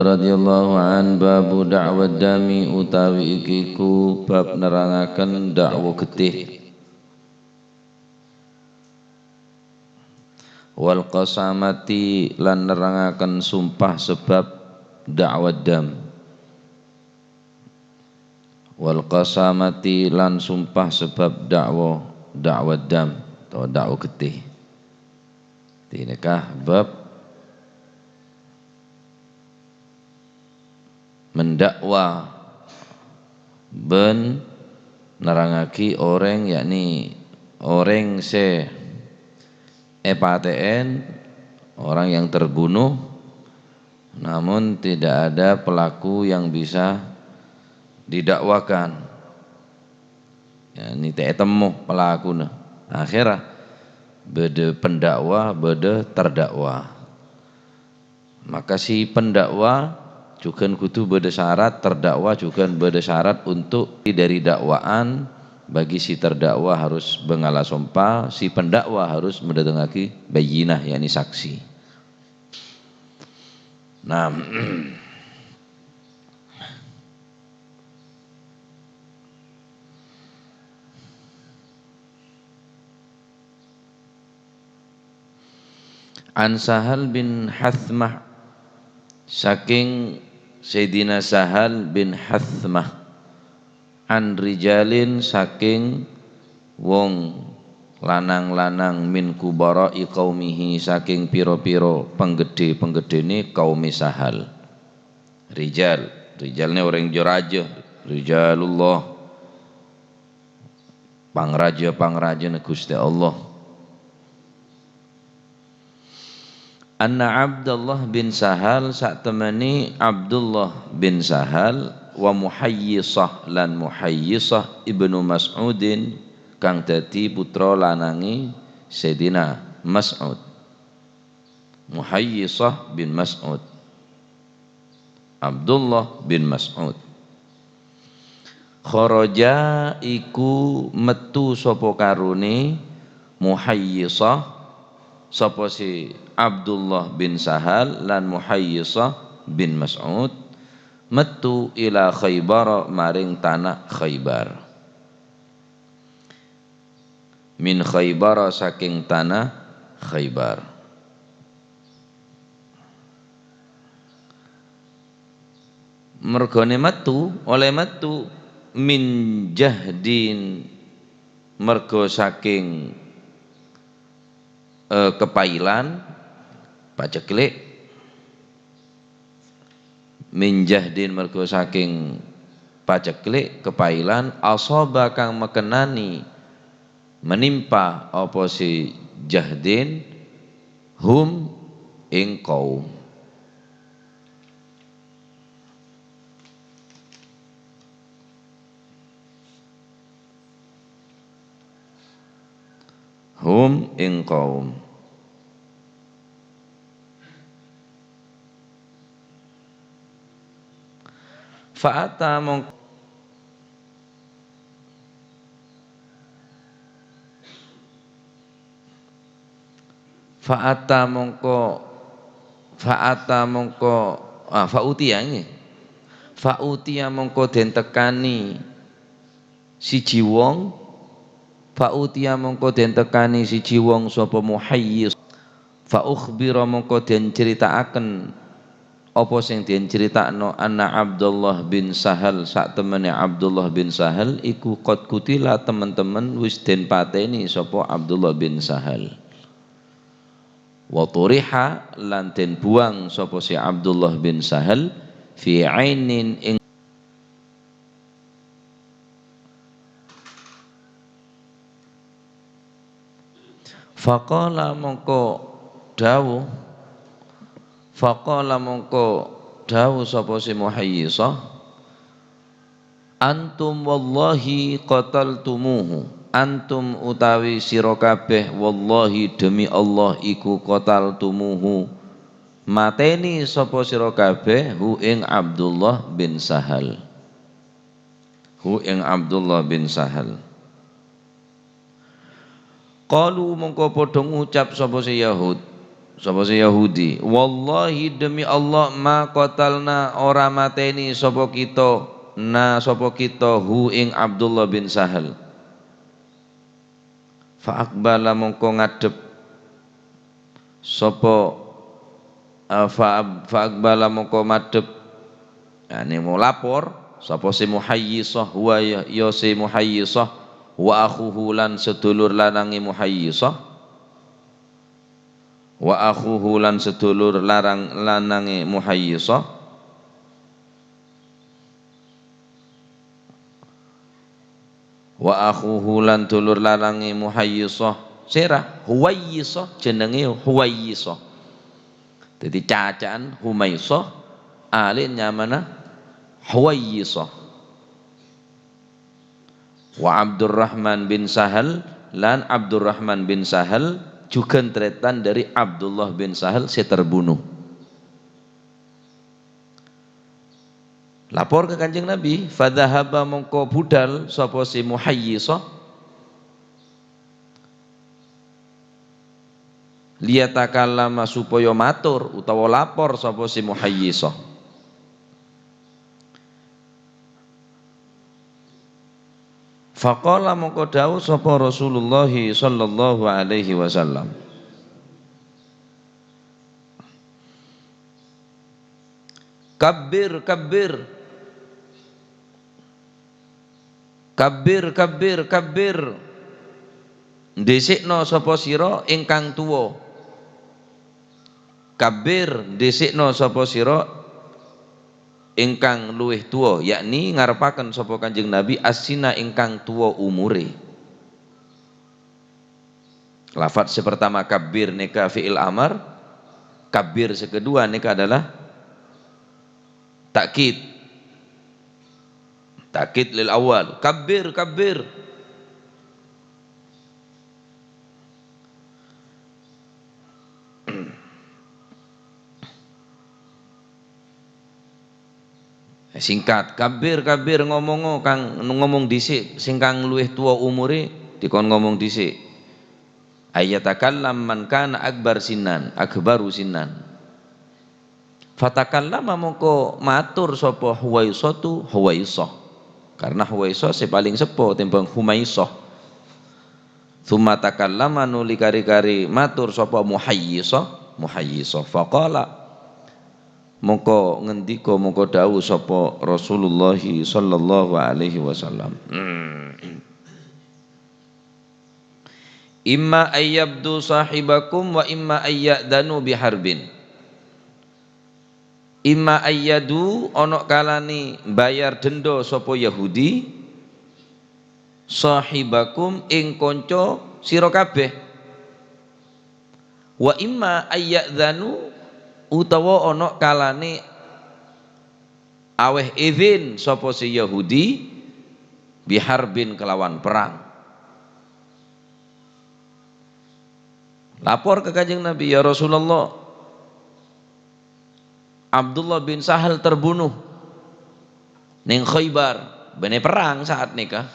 radhiyallahu an babu da'wad dami utawi ikiku bab nerangaken dakwa getih wal qasamati lan nerangaken sumpah sebab dakwad dam wal qasamati lan sumpah sebab dakwad dam atau dakwa getih. Tinekah bab mendakwa ben nerangaki orang yakni orang se EPATN, orang yang terbunuh namun tidak ada pelaku yang bisa didakwakan. Ya, ini temu pelaku nah. Akhirnya beda pendakwa, beda terdakwa. Maka si pendakwa juga kudu beda syarat, terdakwa juga beda syarat untuk dari dakwaan. Bagi si terdakwa harus bengala sumpah, si pendakwa harus mendatangkan bayinah yakni saksi. Nah, An Sahal bin Hathmah saking Sayyidina Sahal bin Hathmah an rijalin saking wong lanang-lanang min kubara'i qaumihi saking piro-piro penggede-penggedene kaum Sahal. Rijalnya orang raja, rijalullah, pangraja Gusti Allah. Anna Abdullah bin Sahal sak temani Abdullah bin Sahal wa Muhayyisah lan Muhayyisah ibnu Mas'udin kang dadi putra lanangi Sayyidina Mas'ud. Muhayyisah bin Mas'ud, Abdullah bin Mas'ud. Kharaja iku metu sapa karone Muhayyisah sapa si Abdullah bin Sahal lan Muhayyisah bin Mas'ud metu ila Khaybar maring tanah Khaybar. Min Khaybar saking tanah Khaybar. Mergone metu oleh metu min jahdin mergo saking kepailan paceklik min jahdin mergo saking paceklik kepailan asaba kang mekenani menimpa apa si jahdin hum ing kaum hum ing kaum fa'ata mongko fa'utia mongko den tekani siji wong sapa Muhayyis fa ukhbira mongko den critakaken apa sing den critakno anna Abdullah bin Sahal sak temene Abdullah bin Sahal iku qad kutila teman-teman wis den pateni sapa Abdullah bin Sahal wa turiha lan den buang sapa si Abdullah bin Sahal fi ainin ing faqala mongko dawuh sapa si Muhayyisah antum wallahi qataltumuhu antum utawi sira kabeh wallahi demi Allah iku qataltumuhu mateni sapa sira kabeh hu ing Abdullah bin Sahal Qalu mongko padha ngucap sapa si Yahud sapa si Yahudi, wallahi demi Allah ma qatalna ora mateni sapa kita hu ing Abdullah bin Sahal. Fa aqbala mongko ngadep sapa fa aqbala mongko madhep, yani mau lapor sapa si Muhayyisah wa ya si Muhayyisah wa akhuhu lan sedulur lanange Muhayyisah, wa akhuhu lan sedulur lanange Muhayyisah, wa akhuhu lan dulur lanange Muhayyisah sirah Huwayyisah, jenenge Huwayyisah, jadi cacaan Humaysah alinnya mana Huwayyisah. Wa Abdurrahman bin Sahal lan Abdurrahman bin Sahal juga tretan dari Abdullah bin Sahal si terbunuh. Lapor ke Kanjeng Nabi, fadhahaba mongko budal sapa si Muhayyisah liyatakallama supaya matur utawa lapor sapa si Muhayyisah. Faqala mongko dawuh sapa Rasulullah sallallahu alaihi wasallam, kabbir kabbir kabbir kabbir kabbir, dhisikna sapa sira ingkang tuwa, kabbir dhisikna sapa sira ingkang luwih tuwa, yakni ngarepaken sapa Kanjeng Nabi asina ingkang tuwa umure. Lafaz sepertama kabir nika fi'il amar, kabir sekedua nika adalah takkid, takkid lil awal, kabir kabir. Singkat, kabir kabir ngomong kang ngomong dhisik sing kang luwih tuwa umure dikon ngomong dhisik. Ayatakallam man kana akbaru sinan. Fatakallama mongko matur sapa Huwaisah, karena Huwaisah si paling sepo timbang Humaisah. Tsumma takallama nuli kari-kari matur sapa Muhayyisah faqala mongko ngendika mongko dawuh sapa Rasulullah sallallahu alaihi wasallam, imma ayyabdu sahibakum wa imma ayyadanu biharbin. Imma ayyadu ana kalane bayar denda sapa Yahudi sahibakum ing kanca sira kabeh, wa imma ayyadanu utawa ana kalane aweh izin sapa si Yahudi biharbin kelawan perang. Lapor ke Kanjeng Nabi, ya Rasulullah, Abdullah bin Sahal terbunuh ning Khaybar, bene perang saat nikah,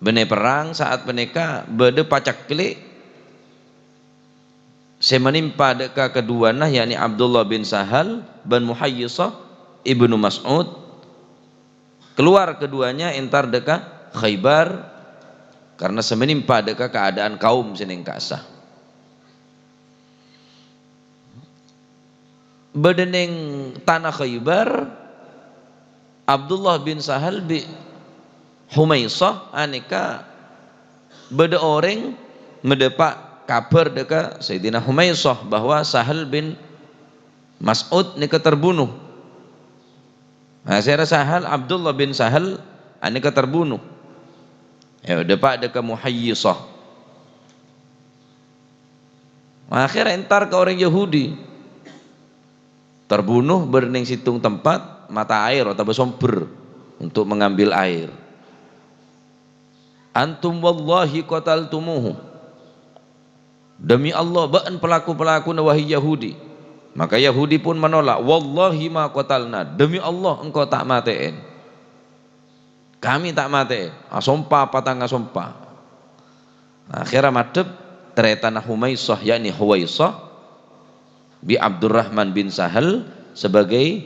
bene perang saat menikah, bede pacak kelik semenimpa deka keduana, yakni Abdullah bin Sahal bin Muhayyisah ibnu Mas'ud, keluar keduanya entar deka Khaybar karena semenimpa deka keadaan kaum seneng kasah. Bedeneng tanah Khaybar, Abdullah bin Sahal bin Humaysah anika bede orang medepak kabar deka Sayyidina Humaysah bahwa Sahal bin Mas'ud nika terbunuh. Nah, saya Sahal Abdullah bin Sahal nika terbunuh. Ya depak deka Muhayyisah. Akhirnya entar ke orang Yahudi terbunuh berning situng tempat mata air atau sumber untuk mengambil air. Antum wallahi qataltumuhu, demi Allah ba'an pelaku-pelaku wahai Yahudi. Maka Yahudi pun menolak, wallahi ma qatalna, demi Allah engkau tak matein, kami tak matein. Asompa patang asompa. Akhirnya madep teretana Humaisah yakni Huwaisah bi Abdurrahman bin Sahal sebagai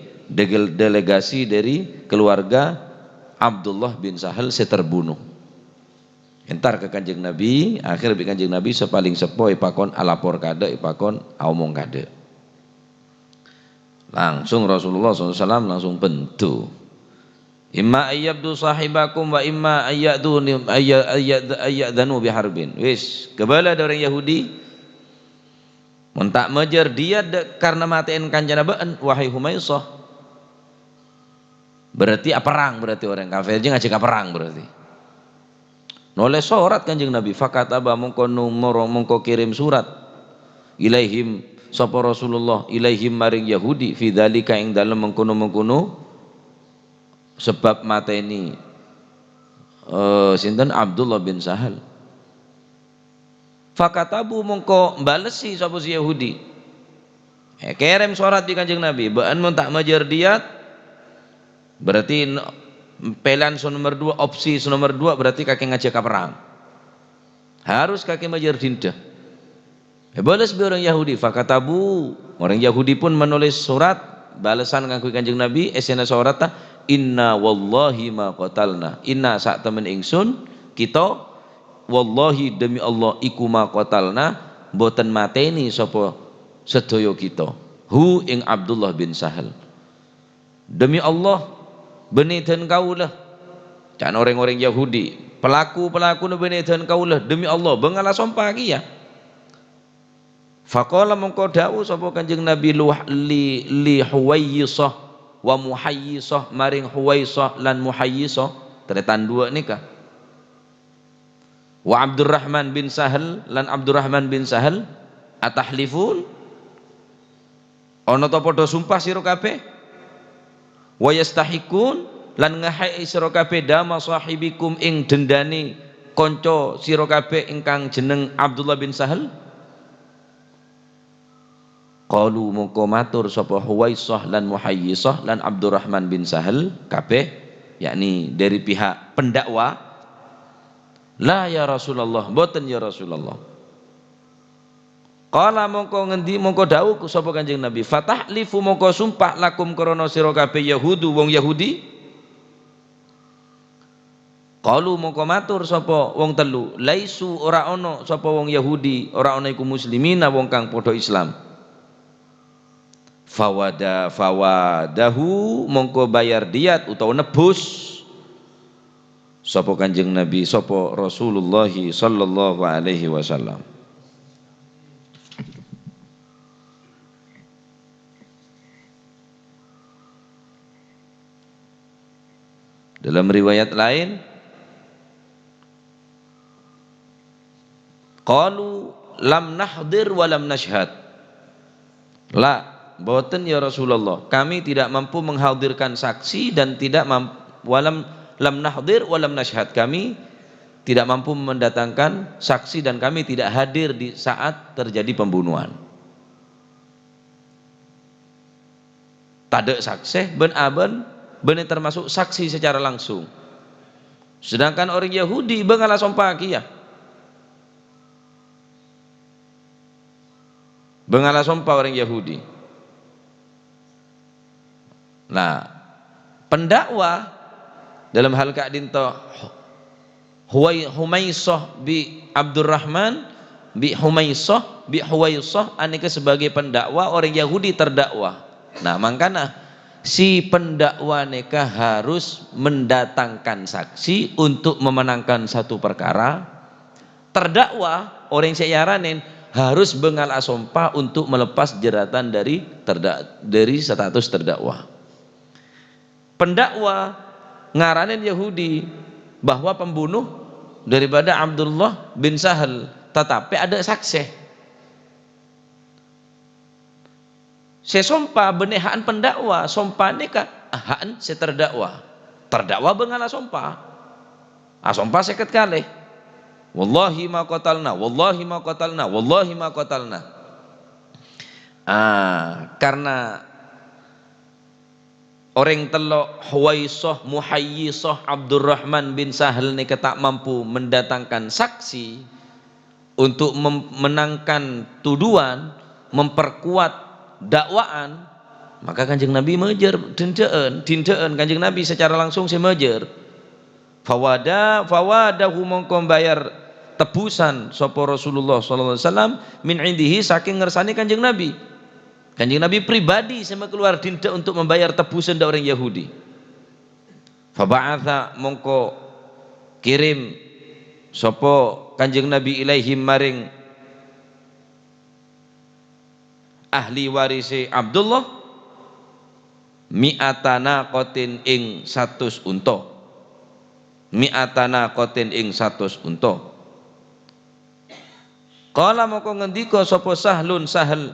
delegasi dari keluarga Abdullah bin Sahal terbunuh. Entar ke Kanjeng Nabi, akhir bi Kanjeng Nabi sepaling sepo ipakon alapor kade ipakon omong kade. Langsung Rasulullah SAW langsung bentu. Imma ayyabdu sahibakum wa imma ayyadanu biharbin. Wis, kebala ada orang Yahudi mentak mejer dia karena matiin kanjana baan wahai Humaisah. Berarti perang, berarti orang kafir aja ngajak perang berarti. Noleh surat Kanjeng Nabi fakataba mongko numoro mongko kirim surat ilaihim sapa Rasulullah ilaihim maring Yahudi fi dzalika ing dalem mengkono-mengkono sebab mateni sinten Abdullah bin Sahal. Fakatabu mongko balesi sapa si Yahudi. Kirim surat di Kanjeng Nabi, baan mun tak majer diat berarti pilihan nomor 2, opsi nomor 2 berarti kaki ngajak perang. Harus kaki majer dinda. Balas bi orang Yahudi, fakatabu orang Yahudi pun menulis surat balasan kanggo Kanjeng Nabi esena surat ta inna wallahi ma qatalna. Inna sak temen ingsun kita wallahi demi Allah iku ma qatalna boten mateni sapa sedaya kita. Hu ing Abdullah bin Sahal. Demi Allah beniten kaulah. Can orang-orang Yahudi, pelaku-pelaku beniten kaulah demi Allah bengalah sompah ki ya. Faqala mongko dawuh sapa Kanjeng Nabi li Huwaisah wa Muhayyisah maring Huwaisah lan Muhayyisah teretan dua nikah. Wa Abdurrahman bin Sahal lan Abdurrahman bin Sahal atahlifun ana ta padha sumpah sira kabeh wa yastahikun lan ngahai sira kabeh dama sahibikum ing dendani kanca sira kabeh ingkang jeneng Abdullah bin Sahal. Qalu mongko matur sapa Huwaisah lan Muhayyisah lan Abdurrahman bin Sahal kabeh yakni dari pihak pendakwa, la ya Rasulullah boten ya Rasulullah. Qala mongko ngendi mongko dawuh sapa Kanjeng Nabi fatahlifu mongko sumpah lakum krana sira kabeh Yahudu wong Yahudi. Qalu mongko matur sapa wong telu laisu ora ana sapa wong Yahudi ora ana iku muslimina wong kang padha Islam. Fawadahu mongko bayar diat utawa nebus sapa Kanjeng Nabi sapa Rasulullah sallallahu alaihi wasallam. Dalam riwayat lain qalu lam nahdir wa lam nashhad. La boten ya Rasulullah, kami tidak mampu menghadirkan saksi dan tidak mampu lam nahdir walam nashhad, kami tidak mampu mendatangkan saksi dan kami tidak hadir di saat terjadi pembunuhan. Tade saksi ben aben ben termasuk saksi secara langsung. Sedangkan orang Yahudi bengalah sompaki ya. Bengalah sompah orang Yahudi. Nah, pendakwa dalam hal keadinto Humaisah bi Abdurrahman bi Humaisah bi Huwaisah aneka sebagai pendakwa orang Yahudi terdakwa. Nah, makanya si pendakwa neka harus mendatangkan saksi untuk memenangkan satu perkara. Terdakwa orang sayaranen harus bengal asompa untuk melepas jeratan dari status terdakwa. Pendakwa ngaranin Yahudi bahwa pembunuh daripada Abdullah bin Sahal, tetapi ada saksi. Sesompa benehaan pendakwa, sompa nikah ahaan seterdakwa. Terdakwa bengala sompa. Sompa seket kalih. Wallahi ma qatalna, wallahi ma qatalna, wallahi ma qatalna. Karena orang telok Huwaisah, Muhayyisah, Abdurrahman bin Sahal ini tak mampu mendatangkan saksi untuk memenangkan tuduhan, memperkuat dakwaan, maka Kanjeng Nabi mejer dindeun Kanjeng Nabi secara langsung mejer. Fawadahu mongko bayar tebusan sapa Rasulullah sallallahu alaihi wasallam min indihi saking ngersani Kanjeng Nabi. Kanjeng Nabi pribadi sama keluar dinda untuk membayar tebusan dari orang Yahudi. Faba'atha mongko kirim sapa Kanjeng Nabi ilaihim maring ahli warisi Abdullah mi'atana qatin ing 100 unta. Mi'atana qatin ing 100 unta. Qala moko ngendika sapa Sahlun Sahal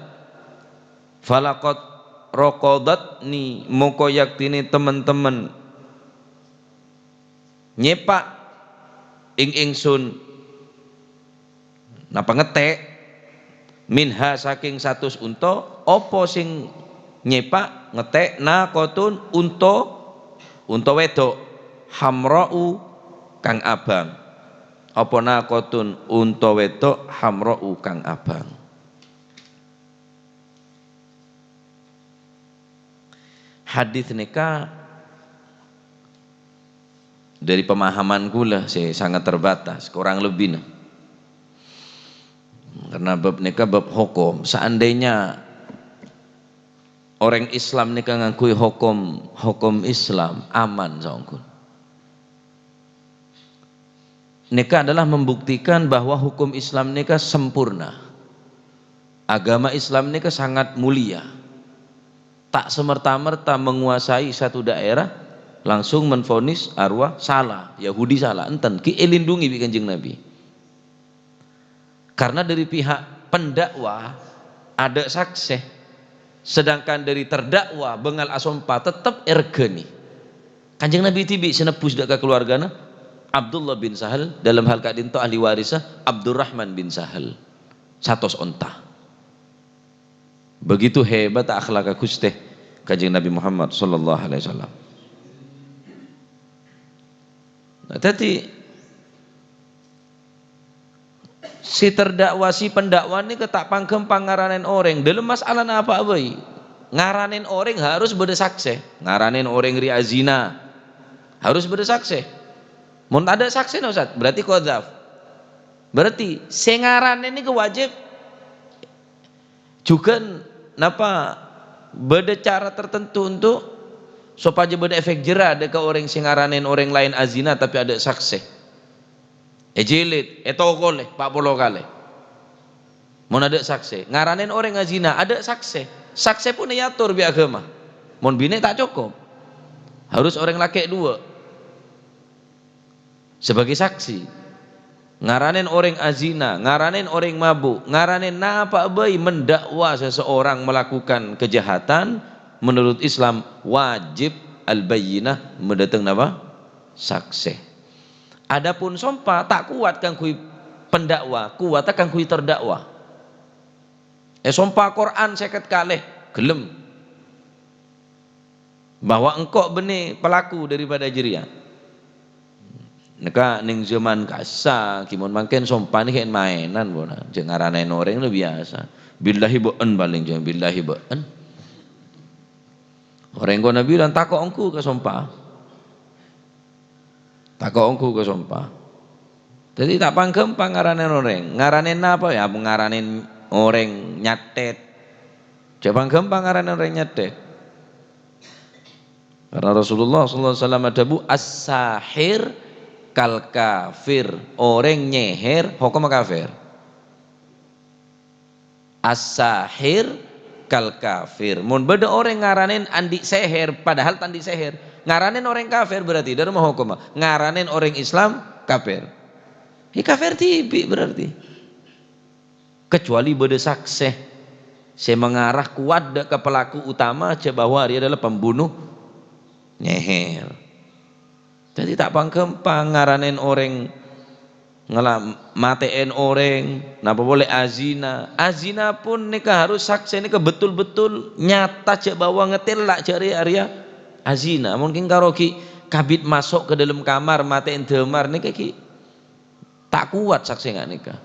falaqad raqadatni moko yaktine teman-teman nyepak ing ingsun napa ngetek minha saking 100 unta apa sing nyepak ngetek naqatun unta wedok hamra'u kang abang. Apa naqatun unta wedok hamra'u kang abang. Hadis nikah dari pemahamanku lah saya sangat terbatas, kurang lebih nah. Karena bab nikah bab hukum, seandainya orang Islam nikah ngakui hukum Islam aman saungkun. Nikah adalah membuktikan bahwa hukum Islam nikah sempurna. Agama Islam nikah sangat mulia. Tak semerta-merta menguasai satu daerah langsung menvonis arwah salah, Yahudi salah, enten ki elindungi bi Kanjeng Nabi. Karena dari pihak pendakwah ada saksi, sedangkan dari terdakwa bengal asompa tetap ergeni. Kanjeng Nabi tibi senepus dak keluargana Abdullah bin Sahal dalam hal kadinto ahli warisah Abdurrahman bin Sahal 100 onta. Begitu hebat akhlak Gusti Kanjeng Nabi Muhammad sallallahu alaihi wasallam. Nah, tadi si terdakwa si pendakwa ini ketak panggem pangaranen orang dalam masalah apa boy ngaranin orang harus bersaksi, ngaranin orang ria zina harus bersaksi. Mun ada saksi no Ustaz, berarti qadzaf. Berarti sengaranin ini kewajib juga napa beda cara tertentu untuk supaya beda efek jerah ada ke orang sengaranin orang lain azina tapi ada saksi. Jilid, etokole, 40 kali. Mun ada saksi, ngaranin orang azina ada saksi. Saksi pun diatur bi agama. Mun bini tak cukup. Harus orang laki 2 sebagai saksi. Ngaranin orang azina, ngaranin orang mabuk, ngaranin napa bayi mendakwa seseorang melakukan kejahatan menurut Islam wajib al-bayyinah mendatang napa? Saksi. Adapun sumpah tak kuat kang kui pendakwa, kuat kang kui terdakwa. Sumpah Quran 50 kalih gelem bahwa engkau benih pelaku daripada jeria. Neka ning zaman kasa kimun mangken sompan kayak mainan bona jeung ngaranen orang lu biasa billahi beun paling jeung billahi beun orang kono bilang takok engku ke sompah jadi tak panggem pangaranen orang ngaranen apa ya ngaranen orang nyatet coba panggem pangaranen orang nyatet karena Rasulullah sallallahu alaihi wasallam ada bu as-sahir kal kafir orang nyeher hukum kafir as-sahir kal kafir mun beda orang ngaranin andi seher padahal tandi seher ngaranin orang kafir berarti dari mah hukum ngaranin orang Islam kafir kafir tibi berarti kecuali beda sakseh saya mengarah kuat ke pelaku utama bahwa dia adalah pembunuh nyeher. Jadi tak pangkem pangaranen orang ngelam mateen orang, napa boleh azina. Azina pun nikah harus saksi nikah betul-betul nyata cek bawa ngetelak cari area azina. Mungkin karo ki kabit masuk ke dalam kamar mateen demar nikah ki tak kuat saksi nggak nikah.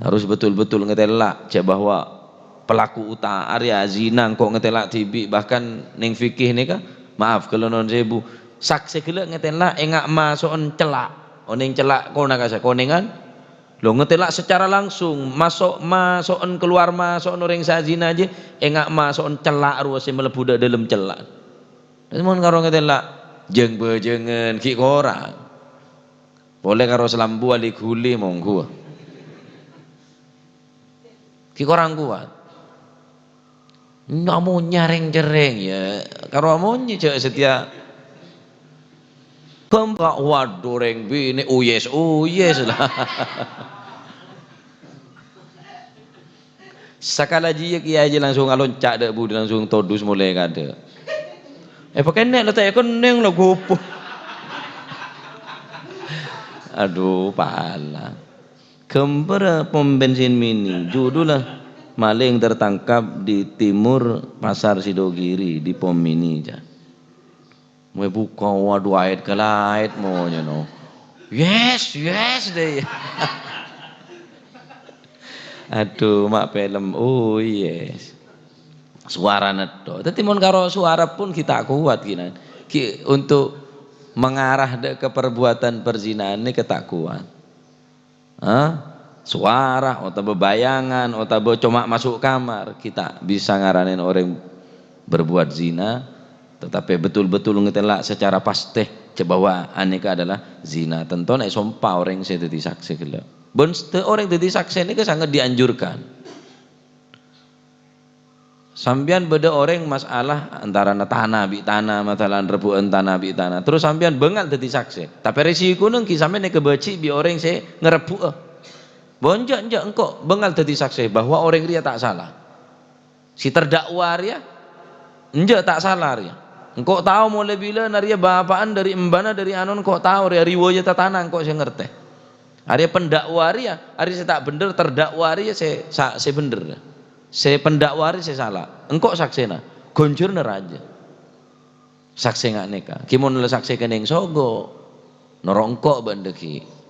Harus betul-betul ngetelak cek bahwa pelaku utama Arya zina kok ngetelak tibi, bahkan ning fikih nih kah, maaf kalau non sebu saksi kele ngetelak engak masuk celak oning celak kona kasa koningan lo ngetelak secara langsung masuk keluar masuk orang zina aja engak masuk celak ruas yang melebu dalam celak. Namun karo ngetelak jeng bejengen ki orang boleh karo selambu ali guli monggo ki orang kuat namun nyareng jereng ya karo amonnya cek setia bambak waduh reng bini uyes lah sakala jia ki aja langsung aloncat dek budi langsung todus mulai kada pakai nek lah tak keneng lah gopo aduh pala kembara pom bensin mini judullah maling tertangkap di timur pasar Sidogiri di pom mini ja mau buka waduh ait kelait maunya no yes deh aduh mak film oh yes suara nedo tapi mon karo suara pun kita kuat gini untuk mengarah ke perbuatan perzinahan ini kita kuat suara atau bayangan atau cuma masuk kamar kita bisa ngaranin orang berbuat zina tetapi betul-betul ngetelak secara pasti bahwa aneka adalah zina tentu nek sumpah orang saya jadi saksi gila bon orang jadi saksi ini sangat dianjurkan sambian beda orang masalah antara tanah bi tanah masalah rebuan tanah bi tanah terus sambian bengal jadi saksi tapi resiko nengki sampai nek kebeci bi orang saya ngerebu bonjak engkau bengal jadi saksi bahwa orang dia tak salah si terdakwa dia enjak tak salah dia engkau tahu mulai bila naria bapaan dari embana dari anon kau tahu dia riwayat tanah engkau saya ngerti hari pendakwa dia hari saya tak bener terdakwa dia saya bener saya pendakwa dia saya salah engkau saksena gonjur neraja saksi ngak neka kimon le saksi keneng sogo norongkok bandeki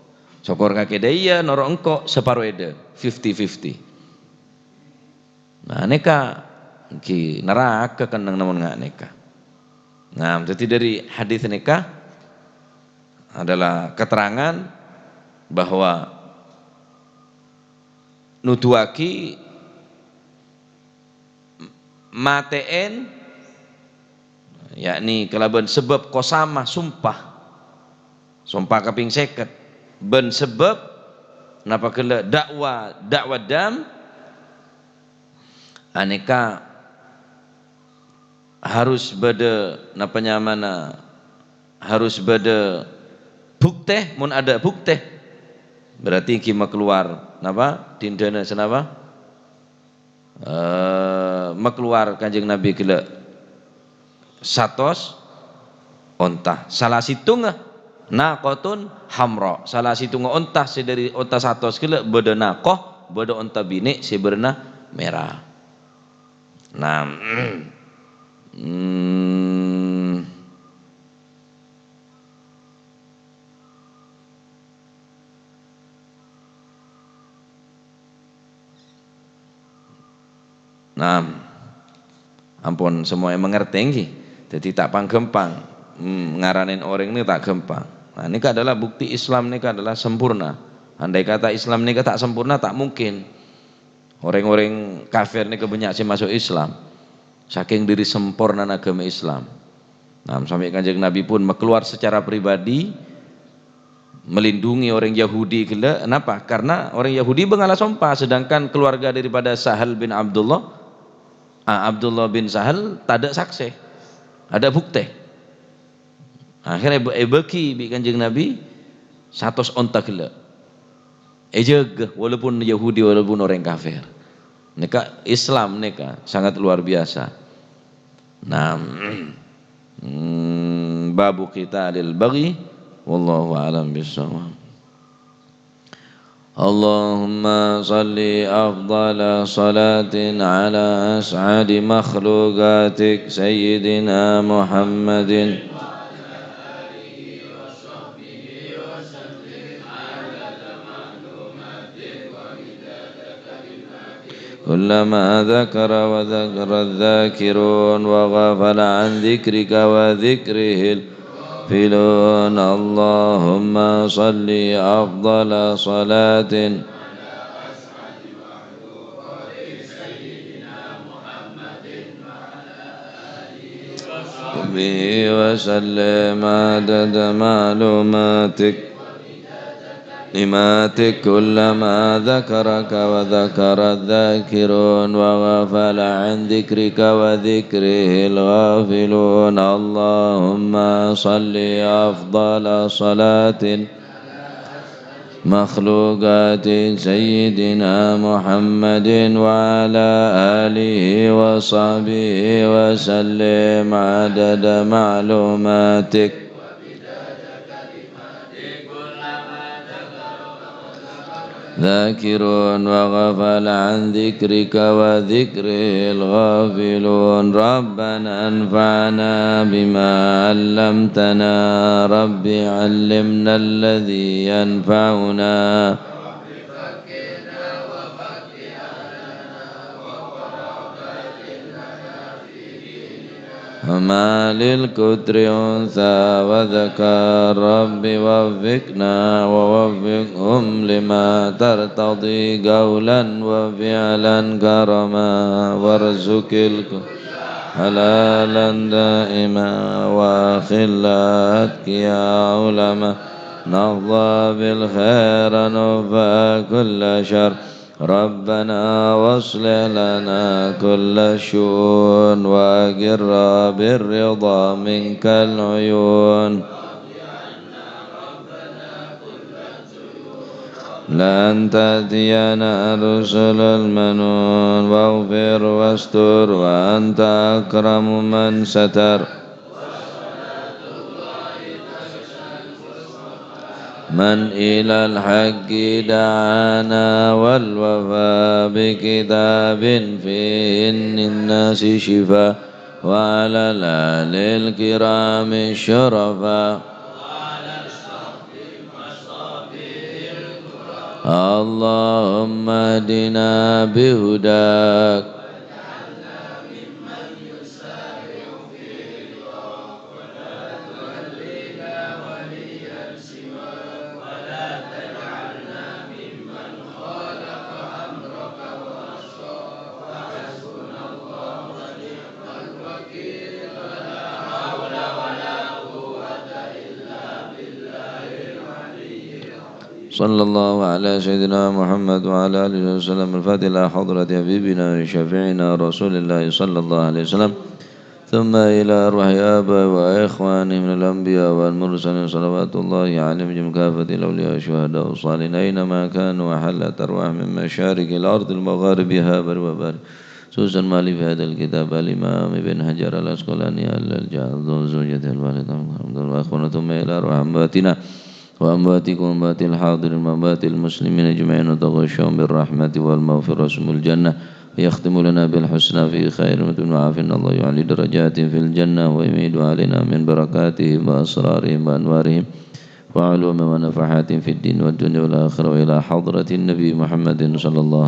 sokor kaki dia norok engkau separuh ede 50-50 nah neka ki neraka kenang namun nggak neka nah jadi dari hadis neka adalah keterangan bahwa nuduaki mateen yakni kelaban sebab kosamah sumpah kaping 50 ben sebab napa kala dakwa dam aneka harus beda napa nyamana harus beda bukti mun ada bukti berarti kima keluar napa dindana senapa keluar kanjeng Nabi kala 100 onta salah situngah naqatun hamra salah situ ontah si dari onta 100 kilo beda naqah beda onta bini si berna merah nah ampun semua yang mengerti nggih jadi tak panggempang ngaranin orang ini tak gempang. Nah ini adalah bukti Islam ini adalah sempurna. Andai kata Islam ini tak sempurna tak mungkin orang-orang kafir ini kebanyak sih masuk Islam. Saking diri sempurna agama Islam. Nah sampai kanjeng Nabi pun keluar secara pribadi melindungi orang Yahudi. Kenapa? Karena orang Yahudi bengalah sumpah, sedangkan keluarga daripada Sahal bin Abdullah bin Sahal tak ada saksi, ada bukti. Akhirnya beki bi kanjeng Nabi 100 onta gila jaga walaupun Yahudi walaupun orang kafir neka Islam neka sangat luar biasa. Nah babu kita lil baghi wallahu alam bissawab. Allahumma salli afdala salatin ala as'adi makhluqatik sayyidina Muhammadin كلما ذكر وذكر الذاكرون وغفل عن ذكرك وذكره الغافلون. اللهم صل أفضل صلاة به وسلم عدد معلوماتك كلماتك كلما ذكرك وذكر الذاكرون وغفل عن ذكرك وذكره الغافلون. اللهم صل أفضل صلاة مخلوقات سيدنا محمد وعلى آله وصحبه وسلم عدد معلوماتك ذاكرون وغفل عن ذكرك وذكره الغافلون. ربنا انفعنا بما علمتنا رب علمنا الذي ينفعنا وما للكتر أنثى وذكر رب وفقنا ووفقهم لما ترتضي قولا وفعلا كرما وارزق حلالا دائما وخلاتك يا علماء نرضى بالخير نوفى كل شر. ربنا واصلح لنا كل الشؤون وأقر بالرضا منك العيون. لأن تأتينا رسل المنون واغفر واستر وأنت أكرم من ستر. من إلى الحق دعانا والوفاء بكتاب فيه الناس شفاء وعلى الآل الكرام الشرفاء اللهم اهدنا بهداك صلى الله على سيدنا محمد وعلى آله وسلم. الفاتحة إلى حضرة حبيبنا وشفيعنا رسول الله صلى الله عليه وسلم ثم إلى أرواح آبائه وإخوانه من الأنبياء والمرسلين صلوات الله عليهم جميعا كافة الأولياء والشهداء والصالحين أينما كانوا وحلت أرواح من مشارق الأرض المغاربها بر وبر خصوصا مالي في هذا الكتاب الإمام ابن حجر العسقلاني الجاذب زوجته الوالدة وأخونا ثم إلى أرواح أمواتنا وأمواتكم وأموات الحاضرين وأموات المسلمين أجمعين وتغشهم بالرحمة والمغفرة اسم الجنة ويختم لنا بالحسنى في خير وعافنا الله يعلي درجات في الجنة ويميد علينا من بركاتهم وأسرارهم وأنوارهم وعلوم ونفحات في الدين والدنيا والآخرة وإلى حضرة النبي محمد صلى الله